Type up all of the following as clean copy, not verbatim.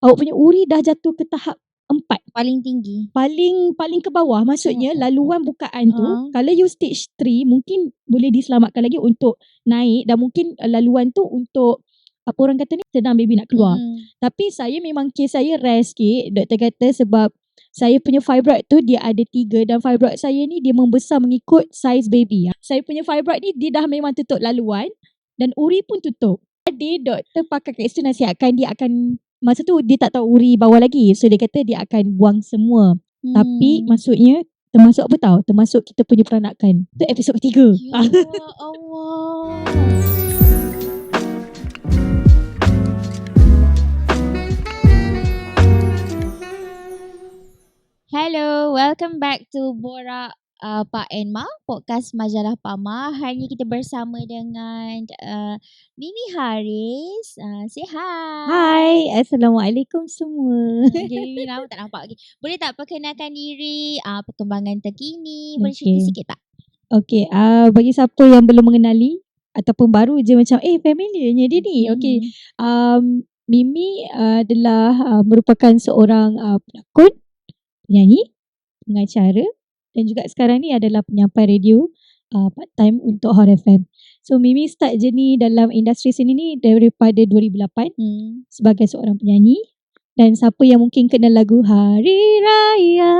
awak punya uri dah jatuh ke tahap 4. Paling tinggi. Paling ke bawah. Maksudnya laluan bukaan tu, kalau you stage 3 mungkin boleh diselamatkan lagi untuk naik, dan mungkin laluan tu untuk apa orang kata ni, senang baby nak keluar. Tapi saya memang kes saya rare sikit. Doktor kata sebab saya punya fibroid tu dia ada 3, dan fibroid saya ni dia membesar mengikut size baby. Saya punya fibroid ni dia dah memang tutup laluan dan uri pun tutup. Jadi doktor pakai kat situ nasihatkan dia akan, masa tu dia tak tahu uri bawah lagi. So dia kata dia akan buang semua. Tapi maksudnya termasuk apa tahu? Termasuk kita punya peranakan. Itu episod ketiga. Ya Allah. Hello, welcome back to Borak Pak and Ma, podcast majalah Pama. Hari ini kita bersama dengan Mimi Haris. Say hi. Hai, Assalamualaikum semua. Okay, Mimi lama tak nampak lagi. Boleh tak perkenalkan diri, perkembangan terkini, boleh cerita sikit tak? Okay, bagi siapa yang belum mengenali ataupun baru je macam familiarnya dia ni. Okay, Mimi adalah merupakan seorang pelakon, penyanyi, pengacara, dan juga sekarang ni adalah penyampai radio part time untuk Hot FM. So Mimi start journey dalam industri seni ni daripada 2008 sebagai seorang penyanyi. Dan siapa yang mungkin kenal lagu Hari Raya,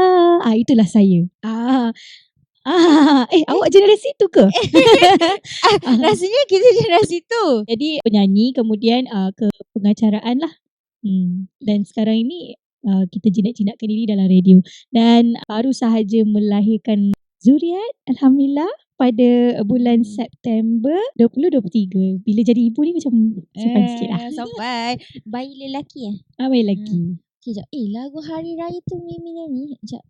itulah saya. Awak generasi tu ke? Rasanya kita generasi tu. Jadi penyanyi, kemudian ke pengacaraan lah. Dan sekarang ini kita jinak-jinakkan diri dalam radio. Dan baru sahaja melahirkan zuriat, Alhamdulillah, pada bulan September 2023. Bila jadi ibu ni macam simpan sikit lah. Sampai bayi lelaki Bayi lelaki. Okay, sekejap. Lagu Hari Raya tu Mimi nyanyi. Sekejap.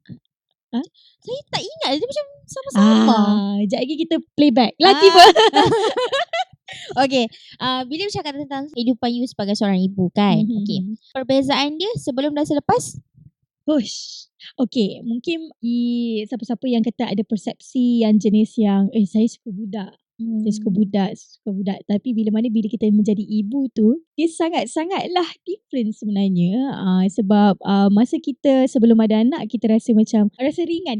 Saya tak ingat. Dia macam sama-sama. Sekejap lagi kita playback. Lagi pun. Okay, bila bercakap tentang kehidupan you sebagai seorang ibu kan, okay, perbezaan dia sebelum dan selepas? Okay, mungkin siapa-siapa yang kata ada persepsi yang jenis yang saya suka budak. Saya suka budak. Tapi bila kita menjadi ibu tu, dia sangat-sangatlah different sebenarnya. Sebab masa kita sebelum ada anak, kita rasa macam rasa ringan.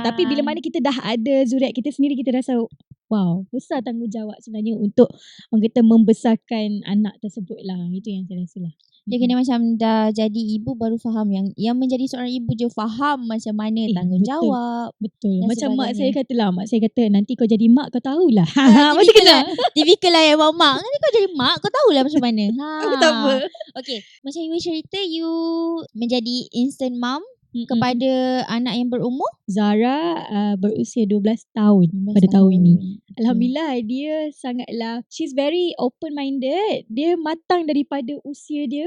Tapi bila mana kita dah ada zuriat kita sendiri, kita rasa wow, besar tanggungjawab sebenarnya untuk orang kata membesarkan anak tersebut lah. Itu yang saya rasa lah. Dia kena macam dah jadi ibu baru faham yang menjadi seorang ibu je faham macam mana tanggungjawab. Betul. Macam mak saya kata nanti kau jadi mak kau tahulah. Tipikal lah yang mak. Nanti kau jadi mak kau tahulah macam mana. Tak apa. Okay, macam you cerita you menjadi instant mom kepada anak yang berumur? Zara berusia 12 tahun pada tahun ini. Alhamdulillah, dia sangatlah, she's very open minded. Dia matang daripada usia dia.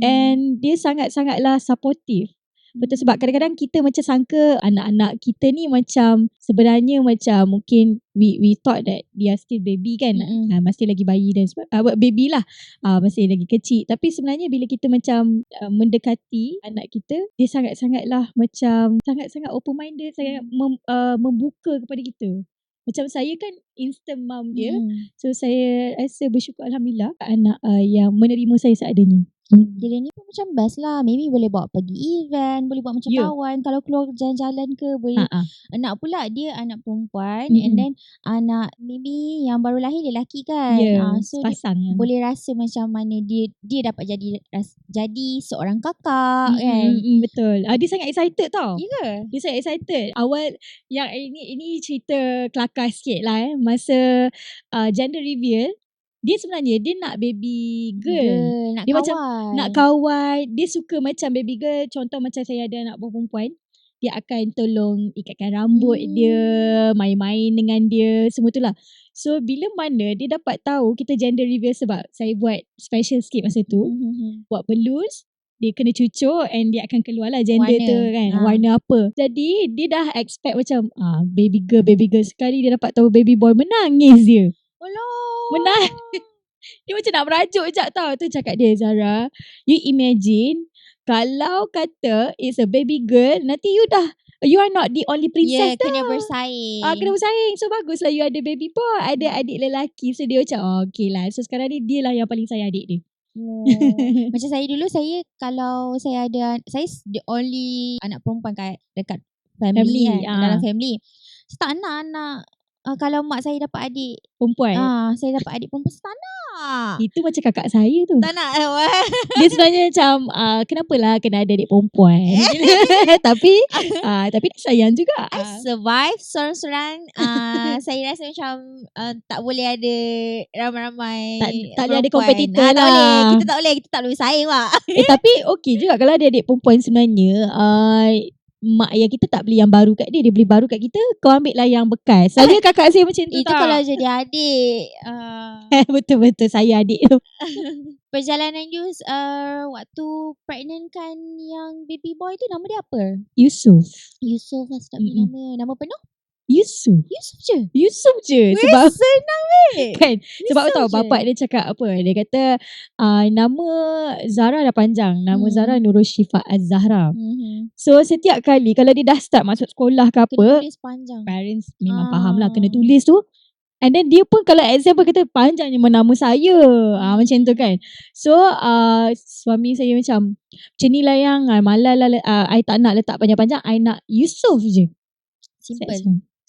And dia sangat-sangatlah supportive. Betul, sebab kadang-kadang kita macam sangka anak-anak kita ni macam sebenarnya macam mungkin we thought that they are still baby kan, masih lagi bayi dan baby lah, masih lagi kecil. Tapi sebenarnya bila kita macam mendekati anak kita, dia sangat-sangatlah macam sangat-sangat open minded, sangat membuka kepada kita. Macam saya kan instant mom dia. So saya rasa bersyukur Alhamdulillah anak yang menerima saya seadanya. Dia ni pun macam best lah. Maybe boleh bawa pergi event, boleh buat macam kawan. Kalau keluar jalan-jalan ke boleh. Anak pula dia anak perempuan, and then anak maybe yang baru lahir dia lelaki kan. So dia boleh rasa macam mana dia dapat jadi seorang kakak kan. Betul. Dia sangat excited tau. Ya ke? Dia sangat excited. Awal yang ini cerita kelakar sikit lah masa gender reveal, dia sebenarnya dia nak baby girl. Nak dia kawan. Macam nak kawan. Dia suka macam baby girl. Contoh macam saya ada anak perempuan, dia akan tolong ikatkan rambut dia, main-main dengan dia, semua tu lah. So bila mana dia dapat tahu kita gender reveal, sebab saya buat special sikit masa tu, buat balloons, dia kena cucuk and dia akan keluar lah gender warna tu kan, warna apa. Jadi dia dah expect macam baby girl. Sekali dia dapat tahu baby boy, menangis dia. Menang. Dia macam nak merajuk je tau. Tu cakap dia, Zara, you imagine kalau kata it's a baby girl, nanti you are not the only princess dah. Kena bersaing. Kena bersaing. So baguslah you ada baby boy, ada adik lelaki. So dia macam okay lah. So sekarang ni dia lah yang paling sayang adik dia. Macam saya dulu, kalau saya ada, saya the only anak perempuan dekat family kan, dalam family. Saya tak nak anak, kalau mak saya dapat adik perempuan. Saya dapat adik perempuan, saya tak nak. Itu macam kakak saya tu. Tak nak. Dia sebenarnya macam kenapalah kena ada adik perempuan. Tapi dia sayang juga. I survive sorang-sorang. Saya rasa macam tak boleh ada ramai-ramai tak boleh ada perempuan. kompetitor Tak boleh. lah. Kita tak boleh bersaing Pak. Tapi okey juga kalau ada adik perempuan sebenarnya. Mak ayah kita tak beli yang baru kat dia beli baru kat kita, kau ambil lah yang bekas. Saya kakak saya macam tu Itu kalau jadi adik. Betul-betul saya adik tu. Perjalanan you waktu pregnant kan yang baby boy tu, nama dia apa? Yusuf Tak punya nama penuh? Yusuf je. Sebab senang kan, sebab tahu bapak dia cakap apa, dia kata nama Zara dah panjang, nama Zara Nurul Syifa Az-Zahra. So setiap kali kalau dia dah start masuk sekolah ke apa, kena tulis panjang. Parents memang faham lah kena tulis tu. And then dia pun kalau example kata panjangnya nama saya, macam tu kan. So suami saya macam ni lah yang malah lah, I tak nak letak panjang-panjang, I nak Yusuf je.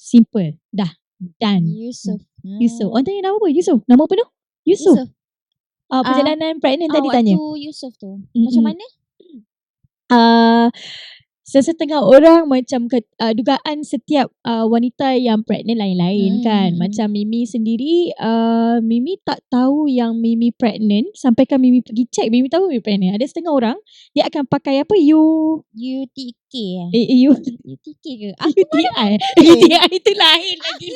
Simple. Dah. Done. Yusuf. Orang tanya nama apa? Yusuf. Nama penuh? Yusuf. Perjalanan pregnant tadi tanya. Waktu Yusuf tu macam mana? Sesetengah orang macam dugaan setiap wanita yang pregnant lain-lain kan. Macam Mimi sendiri, Mimi tak tahu yang Mimi pregnant sampai kan Mimi pergi check, Mimi tahu Mimi pregnant. Ada setengah orang dia akan pakai apa, UTK UTK ke? UTI itu lain lagi.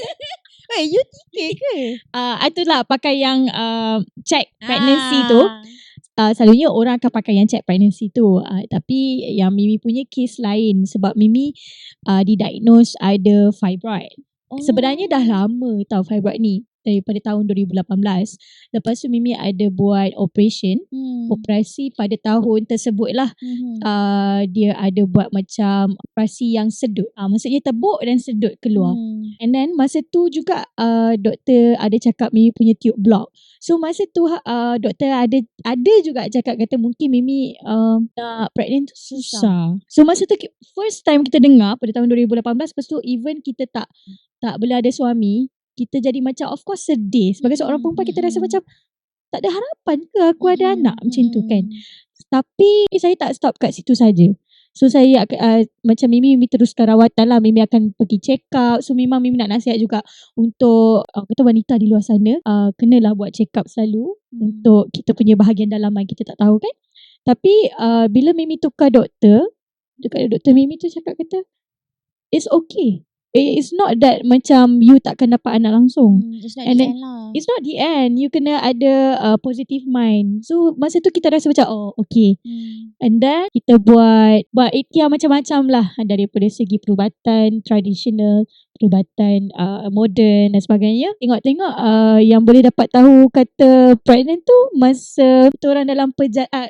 UTK ke? Itulah pakai yang check pregnancy tu. Selalunya orang akan pakai yang check pregnancy tu. Tapi yang Mimi punya case lain sebab Mimi didiagnose ada fibroid. Sebenarnya dah lama tau fibroid ni, daripada tahun 2018. Lepas tu Mimi ada buat operasi pada tahun tersebut lah. Dia ada buat macam operasi yang sedut, maksudnya tebuk dan sedut keluar. And then masa tu juga doktor ada cakap Mimi punya tube block. So masa tu doktor ada juga cakap kata mungkin Mimi nak pregnant tu susah. So masa tu first time kita dengar pada tahun 2018. Lepas tu even kita tak boleh ada suami, kita jadi macam of course sedih. Sebagai seorang perempuan kita rasa macam tak ada harapan ke aku ada anak macam tu kan. Tapi saya tak stop kat situ saja. So saya macam Mimi teruskan rawatan lah. Mimi akan pergi check up. So memang Mimi nak nasihat juga untuk kata wanita di luar sana, kenalah buat check up selalu untuk kita punya bahagian dalaman kita tak tahu kan. Tapi bila Mimi tukar doktor, dekat doktor Mimi tu cakap kata it's okay. It's not that macam you takkan dapat anak langsung. It's not the end lah. It's not the end. You kena ada positive mind. So masa tu kita rasa macam okay. And then kita buat ikhtiar macam-macam lah, daripada segi perubatan tradisional, perubatan moden dan sebagainya. Tengok-tengok yang boleh dapat tahu kata pregnant tu masa kita orang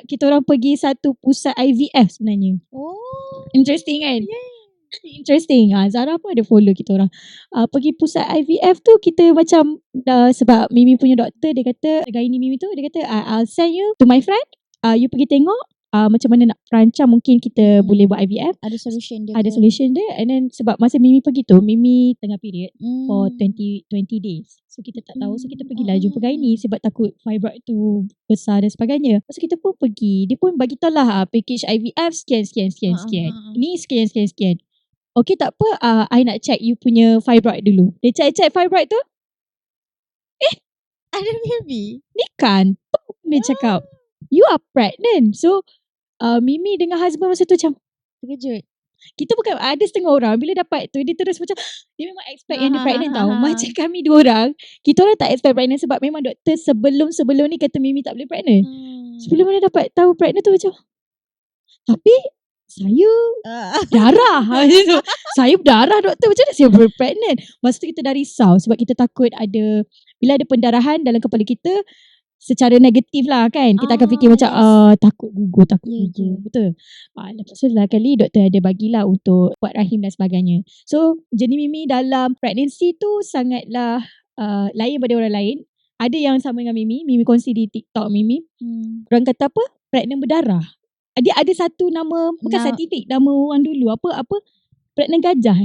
kita orang pergi satu pusat IVF sebenarnya. Interesting kan? Interesting. Zara pun ada follow kita orang. Pergi pusat IVF tu kita macam sebab Mimi punya doktor dia kata, gynae Mimi tu dia kata I'll send you to my friend. You pergi tengok macam mana nak perancang mungkin kita boleh buat IVF. Ada solution dia. And then sebab masa Mimi pergi tu, Mimi tengah period for 20 days. So kita tak tahu. So kita pergilah jumpa gynae sebab takut fibroid tu besar dan sebagainya. So kita pun pergi. Dia pun bagi tahu lah package IVF sekian. Ni sekian. Okay tak apa, I nak check you punya fibroid dulu. Dia check fibroid tu. Ada baby. Ni kan dia cakap you are pregnant. So Mimi dengan husband masa tu macam terkejut. Kita bukan, ada setengah orang bila dapat tu dia terus macam dia memang expect yang dia pregnant tau. Macam kami dua orang, kita orang tak expect pregnant sebab memang doktor sebelum ni kata Mimi tak boleh pregnant. Sebelum mana dapat tahu pregnant tu macam, tapi saya darah. Saya berdarah doktor, macam mana saya boleh pregnant? Masa tu kita dah risau sebab kita takut bila ada pendarahan dalam kepala kita secara negatif lah kan. Kita akan fikir macam takut gugur. Betul. Lepas tu lah kali doktor ada bagilah untuk buat rahim dan sebagainya. So jenis Mimi dalam pregnancy tu sangatlah lain daripada orang lain. ada yang sama dengan Mimi kongsi di TikTok Mimi. Orang kata apa? Pregnant berdarah. Dia ada satu nama, bukan saintifik, nama orang dulu. Apa pregnant gajah.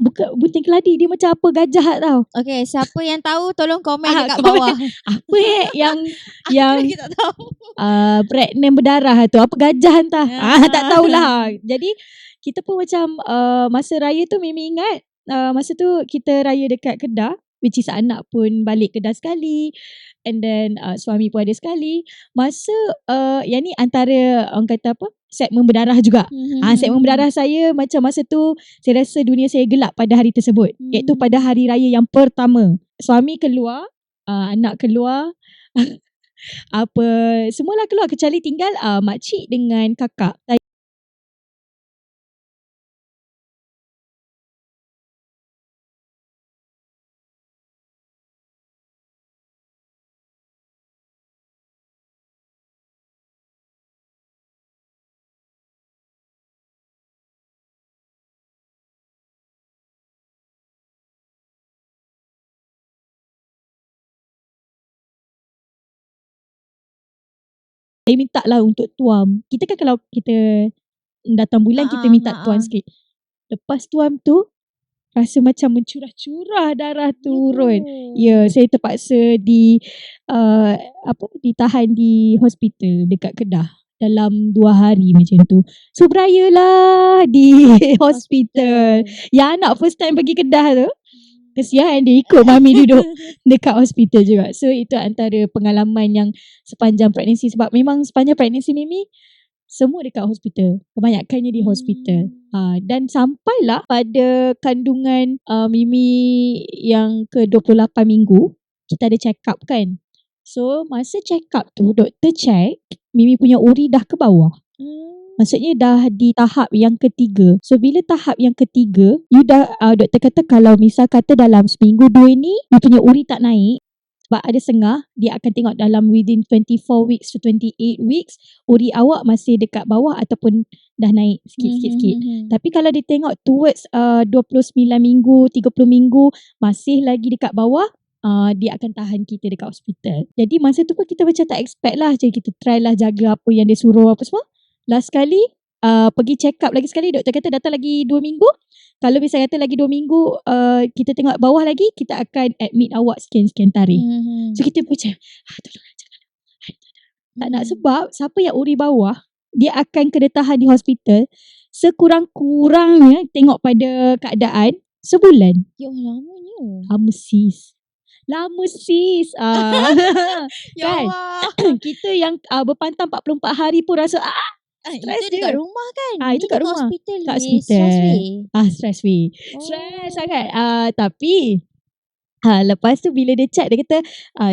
Bukan keladi, dia macam apa gajah tau. Okay, siapa yang tahu tolong komen dekat bawah. Apa yang Aku tak tahu. pregnant berdarah tu, apa gajah entah. Tak tahulah. Jadi kita pun macam masa raya tu Mimi ingat, masa tu kita raya dekat Kedah, which is anak pun balik Kedah sekali, and then suami pun ada sekali. Masa yang ni antara orang kata apa, segmen berdarah juga. Segmen berdarah saya macam masa tu saya rasa dunia saya gelap pada hari tersebut, iaitu pada hari raya yang pertama. Suami keluar, anak keluar, apa semualah keluar kecuali tinggal makcik dengan kakak. Saya minta lah untuk tuam. Kita kan kalau kita datang bulan kita minta tuam sikit. Lepas tuam tu rasa macam mencurah-curah darah turun. Ya, saya terpaksa ditahan di hospital dekat Kedah dalam 2 hari macam tu. So berayalah di hospital. Yang anak first time pergi Kedah tu, kesian dia ikut mami duduk dekat hospital juga. So itu antara pengalaman yang sepanjang pregnancy, sebab memang sepanjang pregnancy Mimi semua dekat hospital, kebanyakannya di hospital. Dan sampailah pada kandungan Mimi yang ke 28 minggu, kita ada check up kan. So masa check up tu doktor check Mimi punya uri dah ke bawah. Maksudnya dah di tahap yang ketiga. So bila tahap yang ketiga, you dah doktor kata kalau misal kata dalam seminggu 2 ni you punya uri tak naik, sebab ada sengah, dia akan tengok dalam within 24 weeks to 28 weeks uri awak masih dekat bawah ataupun dah naik sikit-sikit. Tapi kalau dia tengok towards 29 minggu, 30 minggu masih lagi dekat bawah, dia akan tahan kita dekat hospital. Jadi masa tu pun kita macam tak expect lah. Jadi kita try lah jaga apa yang dia suruh apa semua. Last kali pergi check up lagi sekali, doktor kata datang lagi 2 minggu. Kalau bisa kata lagi 2 minggu kita tengok bawah lagi, kita akan admit awak sekian-sekian tarikh. So kita macam tolong jangan. Tak nak, sebab siapa yang uri bawah dia akan kena tahan di hospital sekurang-kurangnya tengok pada keadaan sebulan. Ya lamanya. Lama sis. Ya kan? Allah. Kita yang berpantang 44 hari pun rasa itu dekat rumah kan? Itu kat rumah. Hospital kat hospital. Stress sangat. Tapi lepas tu bila dia check, dia kata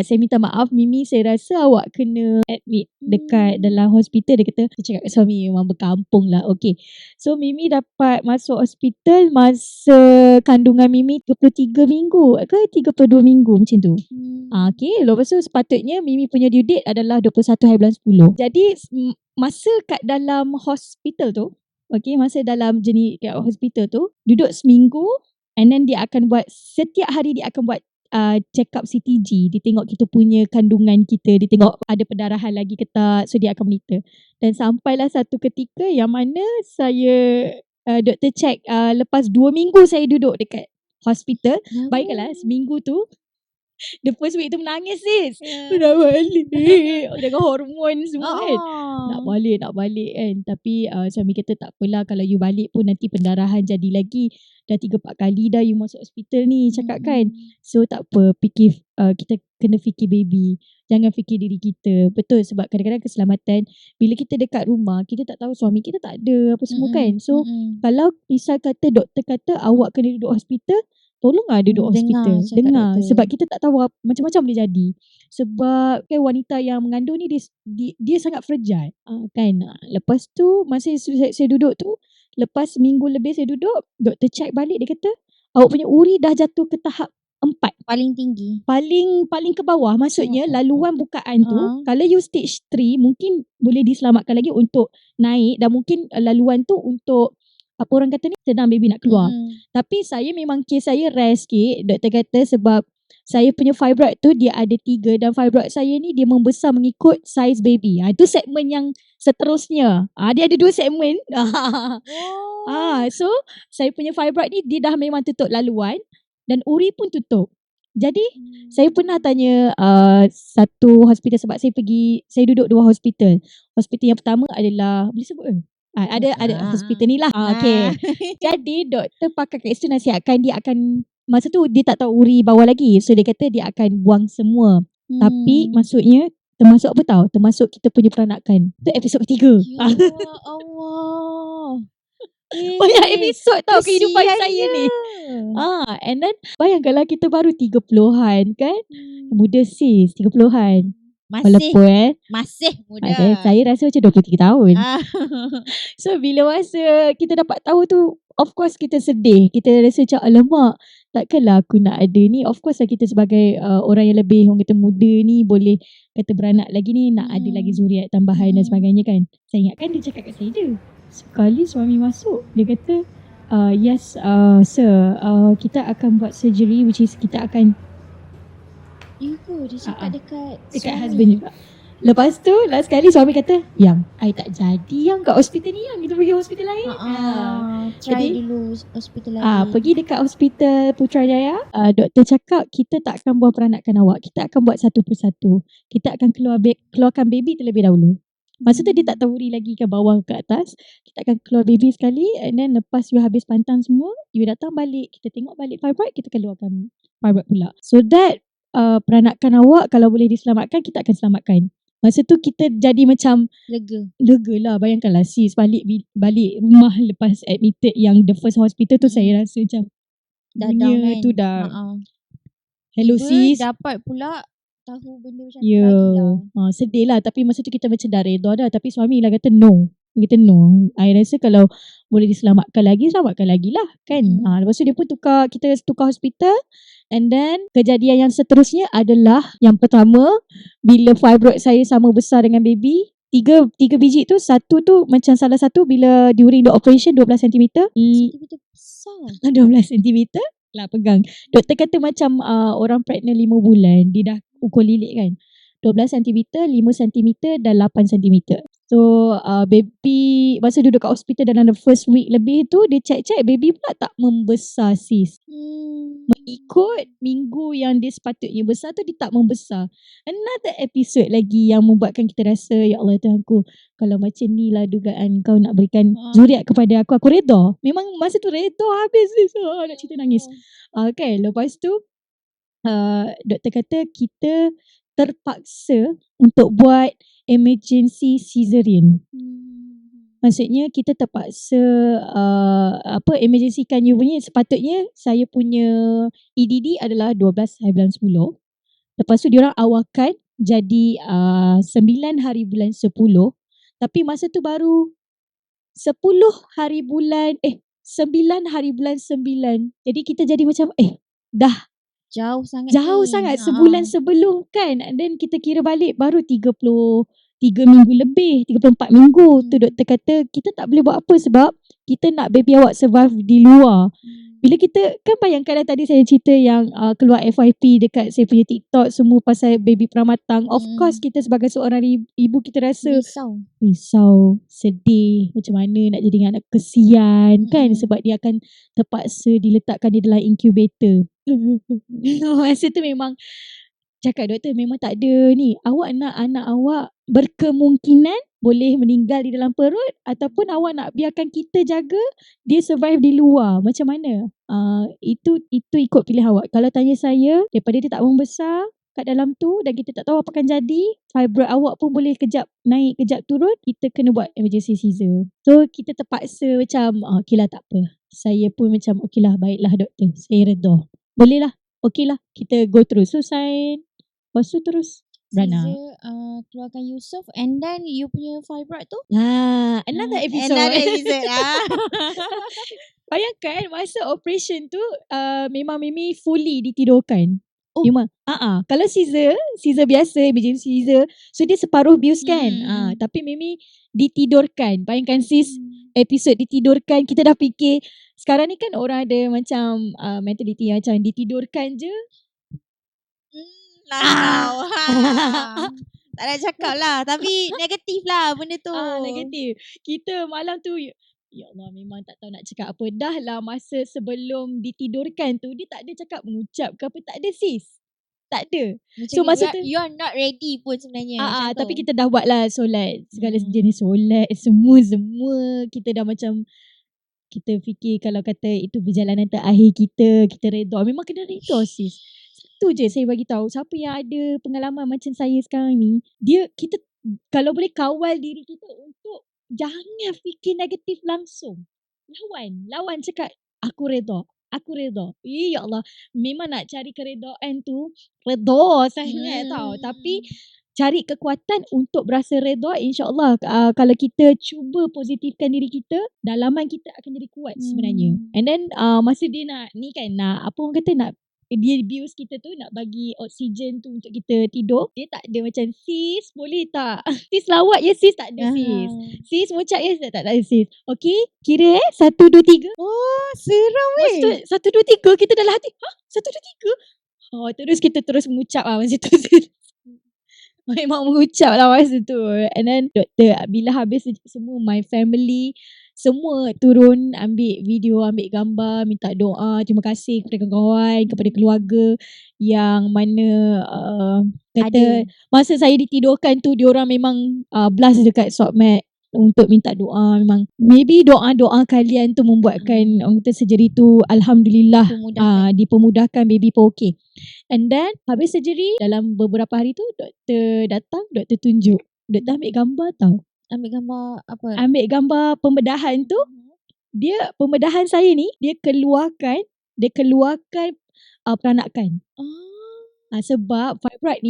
saya minta maaf Mimi, saya rasa awak kena admit dekat dalam hospital. Dia kata, dia cakap kat suami memang berkampung lah. Okay, so Mimi dapat masuk hospital masa kandungan Mimi 33 minggu ke 32 minggu macam tu. Okay, lepas tu sepatutnya Mimi punya due date adalah 21 hari bulan 10. Jadi masa kat dalam hospital tu, masa dalam journey kat hospital tu, duduk seminggu. And then dia akan buat, setiap hari dia akan buat check up CTG. Dia tengok kita punya kandungan kita, dia tengok ada pendarahan lagi ke tak. So dia akan monitor. Dan sampailah satu ketika yang mana saya doktor check lepas 2 minggu saya duduk dekat hospital. Baiklah seminggu tu, the first week tu menangis sis. Nak balik dengan hormon semua kan. Nak balik kan. Tapi suami kata tak apalah, kalau you balik pun nanti pendarahan jadi lagi. Dah 3-4 kali dah you masuk hospital ni, cakap kan. So tak apa, kita kena fikir baby, jangan fikir diri kita. Betul, sebab kadang-kadang keselamatan, bila kita dekat rumah kita tak tahu suami kita tak ada apa semua kan. So kalau misal kata doktor kata awak kena duduk hospital, tolonglah duduk hospital. Dengar. Sebab kita tak tahu macam-macam boleh jadi. Sebab kan wanita yang mengandung ni dia sangat fragile. Kan. Lepas tu masa saya duduk tu, lepas minggu lebih saya duduk, doktor check balik, dia kata awak punya uri dah jatuh ke tahap 4. Paling tinggi. Paling ke bawah. Maksudnya laluan bukaan tu, kalau you stage 3 mungkin boleh diselamatkan lagi untuk naik, dan mungkin laluan tu untuk apa orang kata ni, senang baby nak keluar. Tapi saya memang kes saya rare sikit. Doktor kata sebab saya punya fibroid tu dia ada 3 dan fibroid saya ni dia membesar mengikut size baby. Itu segmen yang seterusnya. Dia ada 2 segmen. So saya punya fibroid ni dia dah memang tutup laluan dan uri pun tutup. Jadi saya pernah tanya satu hospital sebab saya duduk 2 hospital. Hospital yang pertama adalah boleh sebut ke? Ada hospital ni lah. Okay. Jadi doktor pakar kat situ nasihatkan dia akan, masa tu dia tak tahu uri bawah lagi. So dia kata dia akan buang semua. Tapi maksudnya termasuk apa tahu? Termasuk kita punya peranakan. Itu episod ketiga. Ya Allah. Banyak episod tau kehidupan saya ni. And then bayangkanlah kita baru 30-an kan. Muda sis 30-an. Masih muda. Saya rasa macam 23 tahun. So bila masa kita dapat tahu tu, of course kita sedih. Kita rasa macam alamak, takkanlah aku nak ada ni. Of course lah kita sebagai orang yang lebih, orang kata muda ni, boleh kata beranak lagi ni, nak ada lagi zuriat tambahan dan sebagainya kan. Saya ingatkan dia cakap kat saya je. Sekali suami masuk, dia kata yes sir, kita akan buat surgery, which is kita akan dia cakap dekat husband juga. Lepas tu last sekali suami kata, yang I tak jadi yang kat hospital ni, yang kita pergi hospital lain. Try dulu hospital lain. Pergi dekat hospital Putrajaya. Doktor cakap kita tak akan buat peranakan awak, kita akan buat satu persatu. Kita akan keluarkan baby terlebih dahulu. Masa tu dia tak tahu uri lagi ke bawah ke atas. Kita akan keluar baby sekali, and then lepas you habis pantang semua, you datang balik, kita tengok balik fibroid, kita keluarkan fibroid pula. So that peranakan awak kalau boleh diselamatkan, kita akan selamatkan. Masa tu kita jadi macam lega lah. Bayangkanlah sis balik rumah lepas admitted yang the first hospital tu, saya rasa macam dunia tu dah hello sis, dapat pula tahu benda macam tu lagi lah. Sedih lah. Tapi masa tu kita macam dah redha dah. Tapi suami lah kata no. I rasa kalau boleh diselamatkan lagi, selamatkan lagi lah kan. Lepas tu dia pun kita tukar hospital. And then kejadian yang seterusnya adalah yang pertama, bila fibroid saya sama besar dengan baby, tiga biji tu, satu tu macam salah satu bila during the operation 12 cm. Besar 12 cm lah pegang. Doktor kata macam orang pregnant 5 bulan, dia dah ukur lilit kan. 12 cm, 5 cm dan 8 cm. So baby masa duduk kat hospital dalam the first week lebih tu, dia check baby pula tak membesar sis. Mengikut minggu yang dia sepatutnya besar tu, dia tak membesar. Another episode lagi yang membuatkan kita rasa, ya Allah Tuhanku, kalau macam ni lah dugaan kau nak berikan zuriat kepada aku reda. Memang masa tu reda habis sis. Nak cerita nangis. Okay, lepas tu doktor kata kita terpaksa untuk buat emergency cesarean. Maksudnya kita terpaksa emergency kan you punya. Sepatutnya saya punya EDD adalah 12 hari bulan 10. Lepas tu diorang awalkan jadi 9 hari bulan 10. Tapi masa tu baru 10 hari bulan 9 hari bulan 9. Jadi kita jadi macam dah Jauh sangat sebulan sebelum kan. And then kita kira balik baru 33 minggu lebih, 34 minggu. Tu doktor kata kita tak boleh buat apa sebab kita nak baby awak survive di luar. Bila kita kan bayangkanlah tadi saya cerita yang keluar FYP dekat saya punya TikTok semua pasal baby pramatang. Of course kita sebagai seorang ibu kita rasa risau, sedih, macam mana nak jadi dengan anak, kesian kan, sebab dia akan terpaksa diletakkan di dalam incubator. Masa tu memang cakap doktor memang tak ada ni, awak nak anak awak berkemungkinan boleh meninggal di dalam perut ataupun awak nak biarkan kita jaga dia survive di luar. Macam mana? Itu ikut pilihan awak. Kalau tanya saya, daripada dia tak membesar kat dalam tu dan kita tak tahu apa akan jadi, fibroid awak pun boleh kejap naik kejap turun, kita kena buat emergency caesar. So kita terpaksa macam okey lah tak apa. Saya pun macam okey lah, baiklah doktor, saya redha. Boleh lah, okey lah, kita go through. So sign, lepas tu terus beranak. Keluarkan Yusof, and then you punya fibroid tu another episode. Bayangkan masa operation tu memang Mimi fully ditidurkan. Memang kalau Caesar biasa, emergency Caesar, so dia separuh bius kan. Tapi Mimi ditidurkan. Bayangkan sis, episod ditidurkan, kita dah fikir sekarang ni kan orang ada macam mentality macam ditidurkan je Lah kau. Tak nak cakap lah. Tapi negatif lah benda tu. Negatif. Kita malam tu, ya Allah, memang tak tahu nak cakap apa. Dah lah masa sebelum ditidurkan tu, dia tak ada cakap mengucap ke apa. Tak ada sis. Tak ada. Macam So masa tu you are not ready pun sebenarnya. tapi kita dah buat lah solat. Segala jenis solat. Semua. Kita dah macam, kita fikir kalau kata itu perjalanan terakhir kita reda. Memang kena reda sis. Satu je saya bagi tahu, siapa yang ada pengalaman macam saya sekarang ni, kita kalau boleh kawal diri kita untuk jangan fikir negatif langsung. Lawan cakap aku reda. Ya Allah, memang nak cari keredaan tu reda sangat tau. Tapi cari kekuatan untuk berasa reda, insya-Allah kalau kita cuba positifkan diri kita, dalaman kita akan jadi kuat sebenarnya. And then masa dia nak ni kan, nak apa orang kata, nak dia abuse kita tu, nak bagi oksigen tu untuk kita tidur, dia tak ada macam, sis boleh tak sis lawak ya sis, tak ada sis. Sis mengucap ya, tak ada sis. Okay, kira 1, 2, 3. Oh, seram weh. 1, 2, 3 kita dalam hati, 1, 2, 3. Terus kita terus mengucap masa tu. Memang mengucap lah masa tu. And then doktor, bila habis semua, my family semua turun ambil video, ambil gambar, minta doa, terima kasih kepada kawan-kawan, kepada keluarga yang mana kata masa saya ditidurkan tu, diorang memang blast dekat SOCMED untuk minta doa. Memang maybe doa-doa kalian tu membuatkan orang kata surgery tu alhamdulillah dipermudahkan, baby pun okay. And then habis surgery, dalam beberapa hari tu doktor datang, doktor tunjuk, doktor ambil gambar tau. Ambil gambar apa? Ambil gambar pembedahan tu. Dia pembedahan saya ni, dia keluarkan peranakan. Sebab fibroid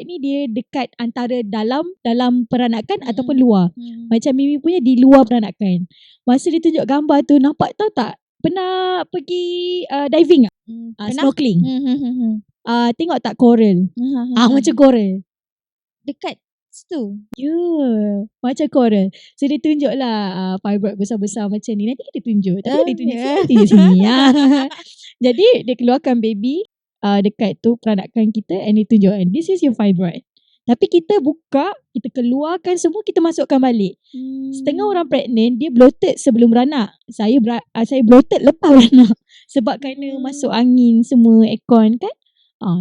ni dia dekat antara dalam peranakan ataupun luar. Macam Mimi punya di luar peranakan. Masa dia tunjuk gambar tu, nampak tahu tak? Pernah pergi diving tak? Snorkeling. Tengok tak coral? Macam coral. Dekat situ. Ya, macam coral. So dia tunjuk lah fibroid besar-besar macam ni. Nanti kita tunjuk. Tapi dia tunjuk sini. Jadi dia keluarkan baby dekat tu peranakan kita, and dia tunjuk, this is your fibroid. Tapi kita buka, kita keluarkan semua, kita masukkan balik. Setengah orang pregnant, dia bloated sebelum beranak. Saya bloated lepas beranak. Sebab kena masuk angin semua, aircon kan.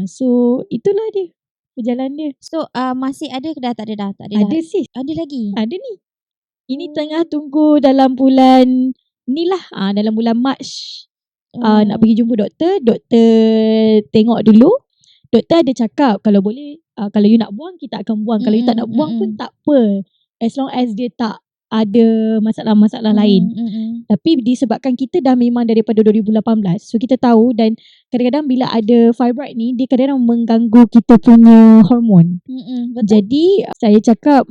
So itulah dia perjalanan dia. So masih ada ke dah? Tak ada dah? Ada sis. Ada lagi? Ada ni. Ini tengah tunggu dalam bulan ni lah. Dalam bulan March. Nak pergi jumpa doktor. Doktor tengok dulu. Doktor ada cakap kalau boleh, kalau you nak buang, kita akan buang. Kalau you tak nak buang pun tak apa. As long as dia tak ada masalah-masalah lain. Tapi disebabkan kita dah memang daripada 2018, so kita tahu, dan kadang-kadang bila ada fibroid ni, dia kadang-kadang mengganggu kita punya hormon. Jadi saya cakap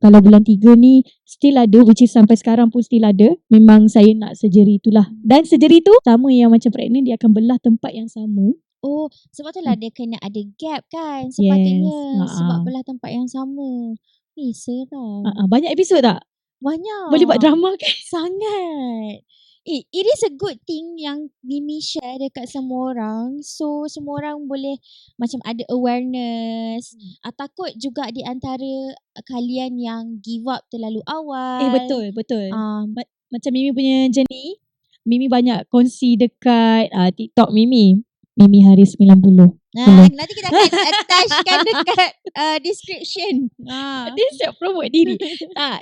kalau bulan 3 ni still ada, which is sampai sekarang pun still ada, memang saya nak surgery itulah. Dan surgery tu sama yang macam pregnant, dia akan belah tempat yang sama. Oh, sebab tu lah dia kena ada gap kan sepatutnya. Sebab belah tempat yang sama. Seram. Banyak episod tak? Banyak. Boleh buat drama kan? Sangat. It is a good thing yang Mimi share dekat semua orang. So semua orang boleh macam ada awareness. Takut juga di antara kalian yang give up terlalu awal. Betul. Macam Mimi punya journey, Mimi banyak kongsi dekat TikTok Mimi Haris 90. Nanti kita akan attachkan dekat description. Dia siap promote diri.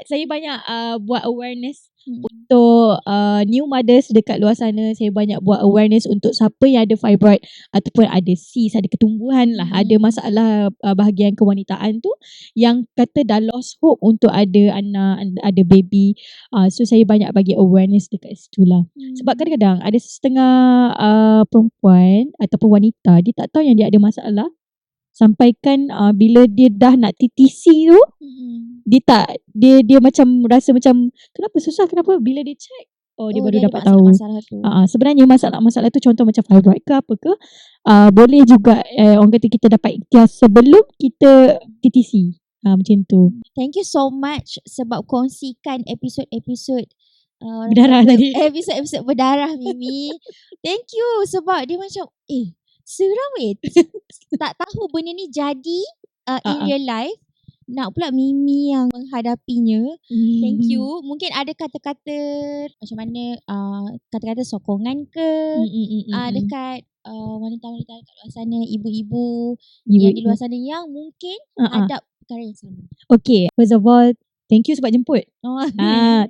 Saya banyak buat awareness untuk new mothers dekat luar sana. Saya banyak buat awareness untuk siapa yang ada fibroid ataupun ada cyst, ada ketumbuhan lah, ada masalah bahagian kewanitaan tu, yang kata dah lost hope untuk ada anak, ada baby. So saya banyak bagi awareness dekat situ lah. Sebab kadang-kadang ada setengah perempuan ataupun wanita, dia tak tahu yang dia ada masalah. Sampaikan bila dia dah nak TTC tu, dia macam rasa macam kenapa bila dia check, dia baru dapat tahu masalah tu. Sebenarnya masalah tu contoh macam fibroid ke apa ke, boleh juga orang kata kita dapat ikhtiar sebelum kita TTC. Macam tu. Thank you so much sebab kongsikan episod-episod berdarah tadi. Episod berdarah Mimi. Thank you sebab dia macam Seram tak tahu benda ni jadi in real life. Nak pula Mimi yang menghadapinya. Thank you. Mungkin ada kata-kata macam mana, kata-kata sokongan ke dekat wanita-wanita kat luar sana, ibu-ibu yang di luar sana yang mungkin hadap perkara yang sama. Okay, first of all, thank you sebab jemput.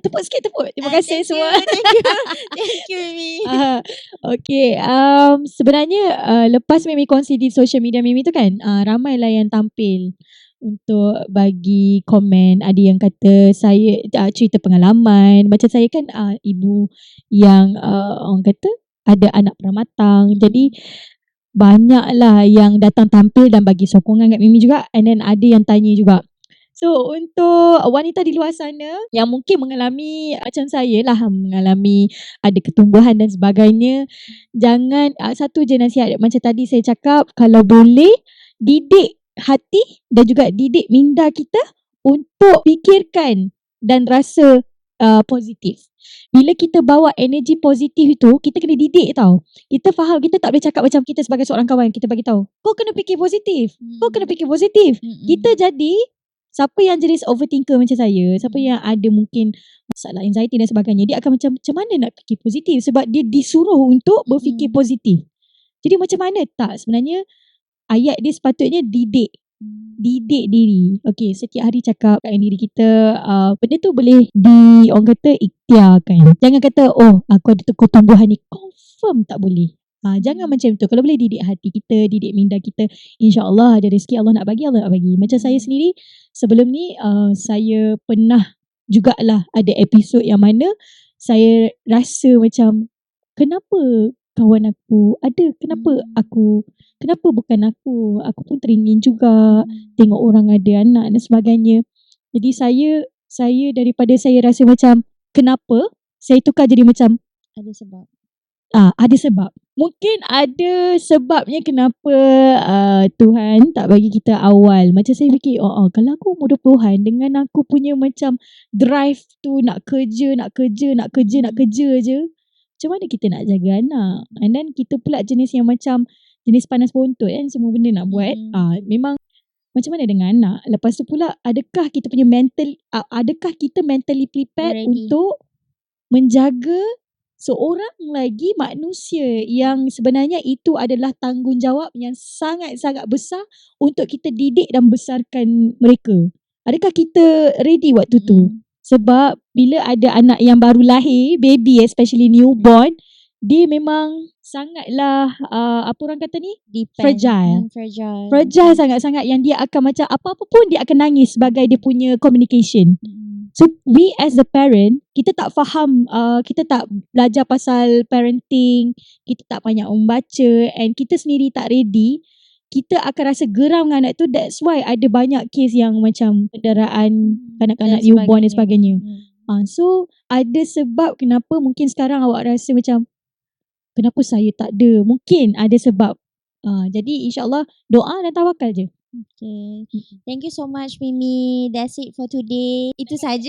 Tepuk sikit, tepuk. Terima kasih semua. Thank you Mimi. Okay, sebenarnya lepas Mimi kongsi di social media Mimi tu kan, ramailah yang tampil untuk bagi komen. Ada yang kata saya cerita pengalaman. Macam saya kan ibu yang orang kata ada anak peramatang. Jadi banyaklah yang datang tampil dan bagi sokongan kat Mimi juga. And then ada yang tanya juga. So untuk wanita di luar sana yang mungkin mengalami macam saya lah, mengalami ada ketumbuhan dan sebagainya, jangan, satu je nasihat macam tadi saya cakap, kalau boleh didik hati dan juga didik minda kita untuk fikirkan dan rasa positif. Bila kita bawa energi positif itu, kita kena didik tau. Kita faham, kita tak boleh cakap macam kita sebagai seorang kawan, kita bagi tahu, kau kena fikir positif. Kau kena fikir positif. Kita jadi, siapa yang jenis overthinker macam saya, siapa yang ada mungkin masalah anxiety dan sebagainya, dia akan macam mana nak fikir positif sebab dia disuruh untuk berfikir positif. Jadi macam mana tak, sebenarnya ayat dia sepatutnya didik diri. Okay, setiap hari cakap kat diri kita, benda tu boleh orang kata ikhtiarkan. Jangan kata aku ada ketumbuhan ni, confirm tak boleh. Jangan macam tu. Kalau boleh didik hati kita, didik minda kita, InsyaAllah ada rezeki Allah nak bagi, Allah nak bagi. Macam saya sendiri sebelum ni, saya pernah jugalah ada episod yang mana saya rasa macam, kenapa kawan aku ada, kenapa bukan aku pun teringin juga tengok orang ada anak dan sebagainya. Jadi saya daripada saya rasa macam kenapa, saya tukar jadi macam ada sebab. Ada sebab. Mungkin ada sebabnya kenapa Tuhan tak bagi kita awal. Macam saya fikir, kalau aku umur 20-an dengan aku punya macam drive tu nak kerja je, macam mana kita nak jaga anak? And then kita pula jenis yang macam jenis panas bontot kan, semua benda nak buat. Memang macam mana dengan anak? Lepas tu pula, adakah kita mentally prepared untuk menjaga seorang lagi manusia yang sebenarnya itu adalah tanggungjawab yang sangat-sangat besar untuk kita didik dan besarkan mereka. Adakah kita ready waktu tu? Sebab bila ada anak yang baru lahir, baby especially newborn, dia memang sangatlah apa orang kata ni? Fragile sangat-sangat, yang dia akan macam apa-apa pun dia akan nangis sebagai dia punya communication. So we as the parent, kita tak faham, kita tak belajar pasal parenting, kita tak banyak membaca, and kita sendiri tak ready, kita akan rasa geram dengan anak tu. That's why ada banyak kes yang macam penderaan kanak-kanak newborn dan sebagainya. So ada sebab kenapa mungkin sekarang awak rasa macam kenapa saya tak ada. Mungkin ada sebab. Jadi insyaAllah doa dan tawakal je. Okay. Thank you so much Mimi. That's it for today. Itu saja.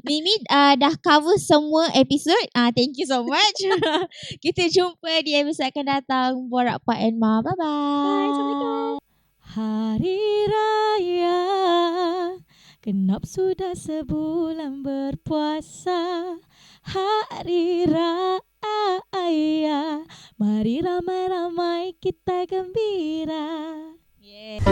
Mimi dah cover semua episod. Thank you so much. Kita jumpa di episod akan datang. Borak Pak and Ma. Bye-bye. Bye. Assalamualaikum. Hari Raya, genap sudah sebulan berpuasa. Hari Raya, mari ramai-ramai kita gembira. Yeah.